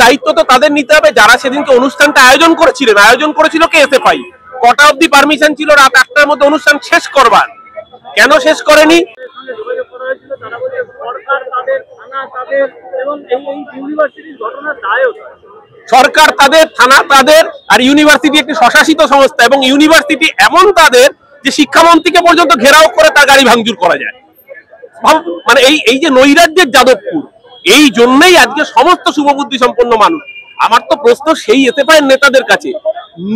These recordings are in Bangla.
দায়িত্ব তো তাদের নিতে হবে যারা সেদিনকে অনুষ্ঠানটা আয়োজন করেছিল কে এসএফআই। কটা অবধি পারমিশন ছিল রাত 8টার মধ্যে অনুষ্ঠান শেষ করবার, কেন শেষ করেনি? সরকার তাদের, থানা তাদের, আর ইউনিভার্সিটি একটি স্বশাসিত সংস্থা এবং ইউনিভার্সিটি এমন তাদের যে শিক্ষামন্ত্রীকে পর্যন্ত ঘেরাও করে তার গাড়ি ভাঙচুর করা যায়। মানে এই যে নৈরাজ্যের যাদবপুর, এই জন্যই আজকে সমস্ত শুভবুদ্ধি সম্পন্ন মানুষ। আমার তো প্রশ্ন সেই এসএফআই নেতাদের কাছে,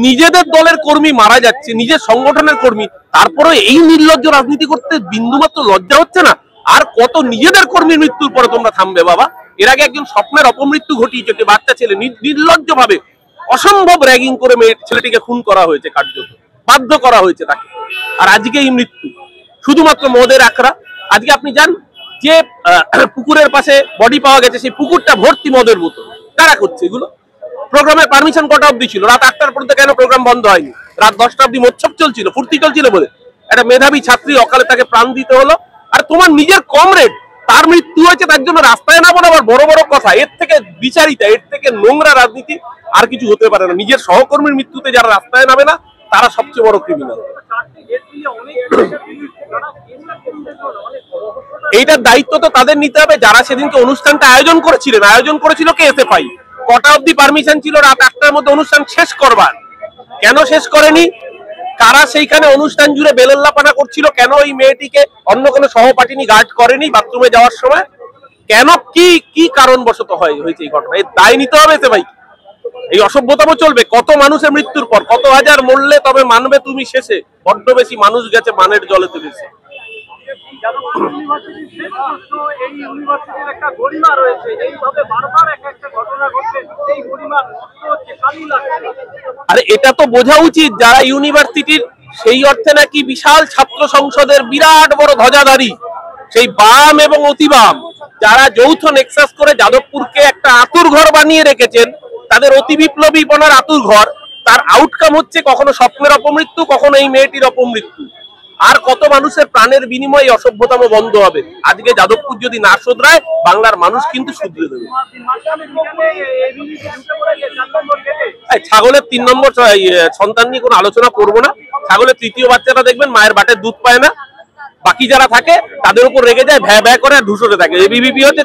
নিজেদের দলের কর্মী মারা যাচ্ছে, নিজের সংগঠনের কর্মী, তারপরে এই নির্লজ্জ রাজনীতি করতে বিন্দুমাত্র লজ্জা হচ্ছে না? আর কত নিজেদের কর্মীর মৃত্যুর পরে তোমরা থামবে বাবা? এর আগে একজন স্বপ্নের অপমৃত্যু ঘটিয়েছে, একটি বাচ্চা ছেলে নির্লজ্জ ভাবে অসম্ভব র্যাগিং করে ছেলেটিকে খুন করা হয়েছে, কার্যত বাধ্য করা হয়েছে তাকে। আর আজকে এই মৃত্যু শুধুমাত্র মদের আখড়া। আজকে আপনি যান যে পুকুরের পাশে বডি পাওয়া গেছে, সেই পুকুরটা ভর্তি মদের বোতল। কারা করছে এগুলো? প্রোগ্রামের পারমিশন কটা অবধি ছিল? রাত 8টার পর্যন্ত কেন প্রোগ্রাম বন্ধ হয়নি? রাত 10টা অবধি মোৎসব চলছিল, ফুর্তি চলছিল বলে একটা মেধাবী ছাত্রী অকালে তাকে প্রাণ দিতে হলো। আর তোমার নিজের কমরেড তার মৃত্যু হয়েছে, তার জন্য রাস্তায় না বলে আবার বড় বড় কথা। এর থেকে বিচারিতা, এর থেকে নোংরা রাজনীতি আর কিছু হতে পারে না। নিজের সহকর্মীর মৃত্যুতে যারা রাস্তায় নামে না, তারা সবচেয়ে বড় ক্রিমিনাল। এইটার দায়িত্ব তো তাদের নিতে হবে যারা সেদিনকে অনুষ্ঠানটা আয়োজন করেছিল কে এসএফআই। কটা অবধি পারমিশন ছিল রাত 8টার মধ্যে অনুষ্ঠান শেষ করবার, কেন শেষ করেনি? কারা সেইখানে অনুষ্ঠান জুড়ে বেলল্লাপানা করছিল? কেন ওই মেয়েটিকে অন্য কোনো সহপাঠিনী গার্ড করেনি বাথরুমে যাওয়ার সময়? কেন, কি কারণবশত হয়েছে এই ঘটনা? এই দায় নিতে হবে এসএফআই। এই অসভ্যতম চলবে? কত মানুষের মৃত্যুর পর, কত হাজার মরলে তবে মানবে তুমি শেষে? বড্ড বেশি মানুষ গেছে মানের জলেতে বেশি। আরে এটা তো বোঝা উচিত যারা ইউনিভার্সিটির সেই অর্থে নাকি বিশাল ছাত্র সংসদের বিরাট বড় ধ্বজাধারী, সেই বাম এবং অতিবাম, যারা যৌথ নেক্সাস করে যাদবপুরকে একটা আতুর ঘর বানিয়ে রেখেছেন, তাদের অতি বিপ্লবীপনার আতুর ঘর, তার আউটকাম হচ্ছে কখনো স্বপ্নের অপমৃত্যু, কখনো এই মেয়েটির অপমৃত্যু। আর কত মানুষের প্রাণের বিনিময়ে অসভ্যতম বন্ধ হবে? আজকে যাদবপুর যদি না শুধরায়, বাংলার মানুষ কিন্তু শুধরে দেবে। ছাগলের 3 নম্বর সন্তান নিয়ে কোনো আলোচনা করবো না। ছাগলের তৃতীয় বাচ্চাটা দেখবেন মায়ের বাটের দুধ পায় না, বাকি যারা থাকে তাদের উপর রেগে যায়, ভ্যা ভ্যা করে ধূসরে থাকে। এবিভিপি হচ্ছে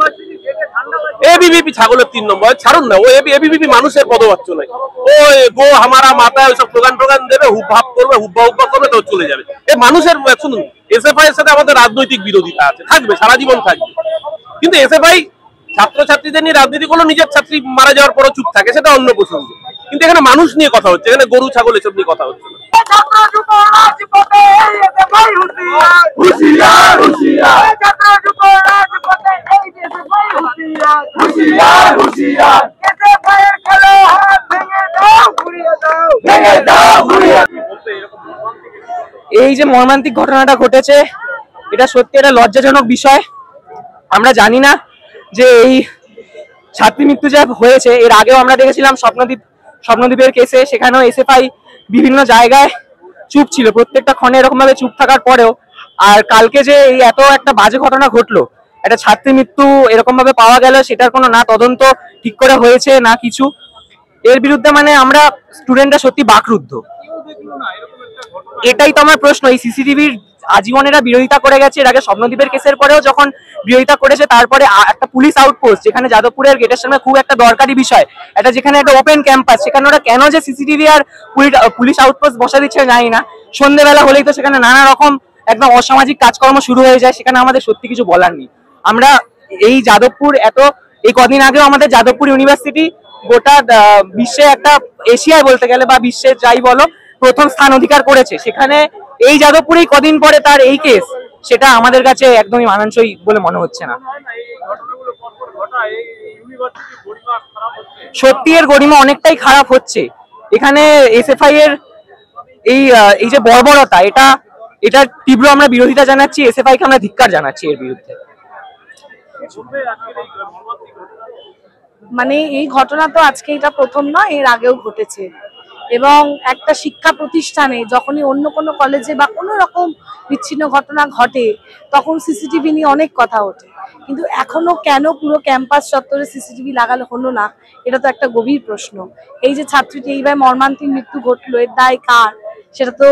এবিভিপি ছাগলের 3 নম্বর। ছাড়ুন না, ও এবিভিপি মানুষের পদবাচ্য নাই। ও গো হামারা মাথায় ওইসব স্লোগান দেবে, হুবভাব করবে, হুব্বা করবে, তো চলে যাবে। এই মানুষের, শুনুন, এসএফআই এর সাথে আমাদের রাজনৈতিক বিরোধিতা আছে, থাকবে, সারা জীবন থাকবে, কিন্তু এসএফআই ছাত্রছাত্রীদের নিয়ে রাজনীতি করলো, নিজের ছাত্রী মারা যাওয়ার পরও চুপ থাকে, সেটা অন্য প্রসঙ্গ। কিন্তু এখানে মানুষ নিয়ে কথা হচ্ছে, এখানে গরু ছাগল এসব নিয়ে কথা হচ্ছে না। এই যে মর্মান্তিক ঘটনাটা ঘটেছে, এটা সত্যি একটা লজ্জাজনক বিষয়। আমরা জানি না যে এই ছাত্রী মৃত্যু যা হয়েছে, এর আগেও আমরা দেখেছিলাম স্বপ্নদ্বীপের কেসে, সেখানেও এসএফআই বিভিন্ন জায়গায় চুপ ছিল, প্রত্যেকটা ক্ষণে এরকম ভাবে চুপ থাকার পরেও। আর কালকে যে এই এত একটা বাজে ঘটনা ঘটলো, একটা ছাত্রী মৃত্যু এরকম ভাবে পাওয়া গেল, সেটার কোনো না তদন্ত ঠিক করে হয়েছে না কিছু। এর বিরুদ্ধে মানে আমরা স্টুডেন্টরা সত্যি বাকরুদ্ধ। এটাই তো আমার প্রশ্ন। এই সিসিটিভির আজীবনেরা বিরোধিতা করে গেছে, এর আগে স্বপ্নদ্বীপের কেসের পরেও যখন বিরোধিতা করেছে, তারপরে একটা পুলিশ আউটপোস্ট যেখানে যাদবপুরের গেটের সামনে খুব একটা দরকারি বিষয়, এটা যেখানে একটা ওপেন ক্যাম্পাস, সেখানে ওরা কেন যে সিসিটিভি আর পুলিশ আউটপোস্ট বসা দিচ্ছে জানি না। সন্ধ্যেবেলা হলেই তো সেখানে নানা রকম একদম অসামাজিক কাজকর্ম শুরু হয়ে যায়, সেখানে আমাদের সত্যি কিছু বলার নেই। আমরা এই যাদবপুর এই কদিন আগেও আমাদের যাদবপুর ইউনিভার্সিটি গোটা বিশ্বে একটা, এশিয়ায় বলতে গেলে বা বিশ্বের যাই বলো, প্রথম স্থান অধিকার করেছে। সেখানে এই যাদবপুরেই কদিন পরে তার এই কেস, সেটা আমাদের কাছে একদমই মানানসই বলে মনে হচ্ছে না। সত্যি এর গরিমা অনেকটাই খারাপ হচ্ছে। এখানে এসএফআই এর এই যে বর্বরতা, এটা তীব্র আমরা বিরোধিতা জানাচ্ছি, এসএফআই কে আমরা ধিক্কার জানাচ্ছি এর বিরুদ্ধে। মানে এই ঘটনা তো আজকে এটা প্রথম নয়, এর আগেও ঘটেছে। এবং একটা শিক্ষা প্রতিষ্ঠানে যখনই অন্য কোনো কলেজে বা কোনো রকম বিচ্ছিন্ন ঘটনা ঘটে, তখন সিসিটিভি নিয়ে অনেক কথা ওঠে। কিন্তু এখনো কেন পুরো ক্যাম্পাস চত্বরে সিসিটিভি লাগানো হলো না, এটা তো একটা গভীর প্রশ্ন। এই যে ছাত্রীটি এইভাবে মর্মান্তিক মৃত্যু ঘটলো, এর দায় কার সেটা তো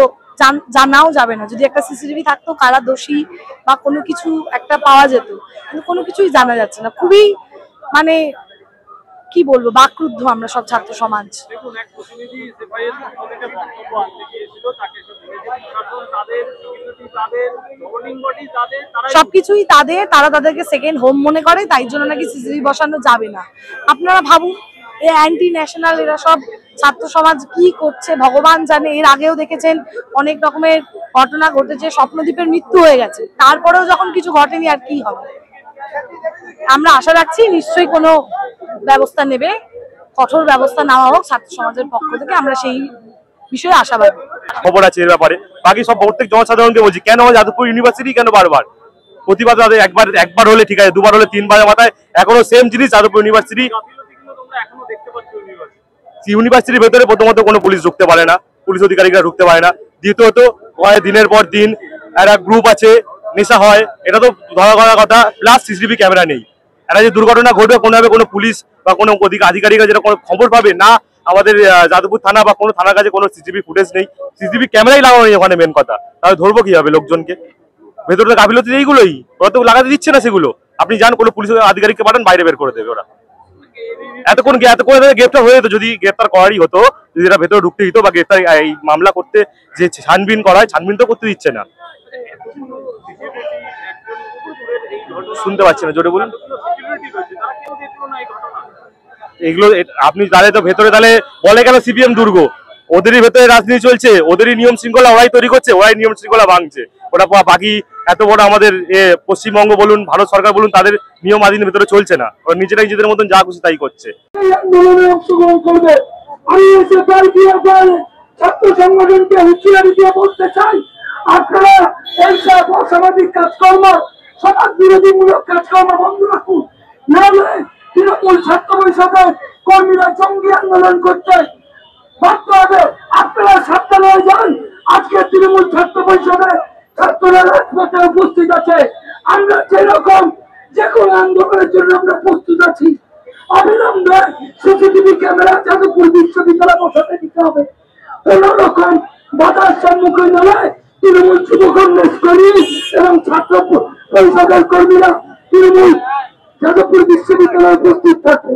জানাও যাবে না। যদি একটা সিসিটিভি থাকতো কারা দোষী বা কোনো কিছু একটা পাওয়া যেত, কিন্তু কোনো কিছুই জানা যাচ্ছে না। খুবই মানে কি বলবো, বাকরুদ্ধ আমরা সব ছাত্র সমাজ। সবকিছুই তাদের, তারা তাদেরকে সেকেন্ড হোম মনে করে, তাই জন্য নাকি সিসিটিভি বসানো যাবে না। আপনারা ভাবুন, এই অ্যান্টি ন্যাশনাল এরা সব ছাত্র সমাজ কি করছে ভগবান জানে। এর আগেও দেখেছেন অনেক রকমের ঘটনা ঘটেছে, স্বপ্নদ্বীপের মৃত্যু হয়ে গেছে, তারপরেও যখন কিছু ঘটেনি আর কি হবে। আমরা আশা রাখছি নিশ্চয়ই কোনো ব্যবস্থা নেবে, কঠোর ব্যবস্থা নেওয়া হোক ছাত্র সমাজের পক্ষ থেকে, আমরা সেই বিষয়ে আশাবাদী। খবর আছে এর ব্যাপারে, বাকি সব প্রত্যেক জনসাধারণকে বলছি, কেন যাদবপুর ইউনিভার্সিটি কেন বারবার প্রতিবাদ? একবার হলে ঠিক আছে, দুবার হলে তিনবারের মাথায় এখনো সেম জিনিস। যাদবপুর ইউনিভার্সিটির ভেতরে প্রথমত কোনো পুলিশ ঢুকতে পারে না, পুলিশ আধিকারিকরা ঢুকতে পারে না। দ্বিতীয়ত দিনের পর দিন একটা গ্রুপ আছে, নেশা হয়, এটা তো ধরা করার কথা। প্লাস সিসিটিভি ক্যামেরা নেই। একটা যে দুর্ঘটনা ঘটবে কোনোভাবে কোনো পুলিশ বা কোনো আধিকারিকরা যেটা কোনো খবর পাবে না। আমাদের যাদবপুর থানা বা কোনো থানার কাছে কোনো সিসিটিভি ফুটেজ নেই, সিসিটিভি ক্যামেরাই লাগানো নেই ওখানে। মেন কথা, তাহলে ধরবো কিভাবে লোকজনকে? ভেতরে গাফিলতি এইগুলোই, ওরা তো লাগাতে দিচ্ছে না সেগুলো। আপনি যান কোনো পুলিশ আধিকারিককে পাঠান, বাইরে বের করে দেবে ওরা। এতক্ষণ গ্রেপ্তার হয়ে যেত, যদি গ্রেপ্তার করারই হতো, যদি এরা ভেতরে ঢুকতে দিত বা গ্রেপ্তার এই মামলা করতে যে ছানবিন করা হয়, ছানবিন তো করতে দিচ্ছে না। শুনতে পাচ্ছি না, জোরে বলুন। এগুলো আপনি তাহলে তো ভেতরে তাহলে বলে কেন সিপিএম দুর্গ? ওদেরই ভেতরে রাজনীতি চলছে, ওদেরই নিয়ম শৃঙ্খলা ওরাই তৈরি করছে, ওরাই নিয়ম শৃঙ্খলা ভাঙছে। ওরা বাকি এত বড় আমাদের পশ্চিমবঙ্গ বলুন, ভারত সরকার বলুন, তাদের নিয়ম আইনের ভেতরে চলছে না। ওরা নিজেরাই নিজেদের মতন যা খুশি তাই করছে। ছাত্র সংগঠনকে হুঁশিয়ারি দিয়ে বলতে চাই, আপনারা এইসব অসামাজিক কাজকর্ম, সমাজ বিরোধীমূলক কাজকর্ম বন্ধ রাখুন। নাহলে তৃণমূল ছাত্র পরিষদের কর্মীরা জঙ্গি আন্দোলন করতে বাধ্য হবে। আপনারা সাবধান হয়ে যান। আজকে তৃণমূল ছাত্র পরিষদের ছাত্ররা রাজপথে উপস্থিত আছে। আমরা যেরকম যে কোনো আন্দোলনের জন্য আমরা প্রস্তুত আছি। অবিলম্বে সিসিটিভি ক্যামেরা যাদবপুর বিশ্ববিদ্যালয় বসাতে দিতে হবে। কোন রকম বাধার সম্মুখীন হলে তৃণমূল যুব কংগ্রেস কর্মী এবং ছাত্র পরিষদের কর্মীরা তৃণমূল যাদবপুর বিশ্ববিদ্যালয়ে উপস্থিত থাকে।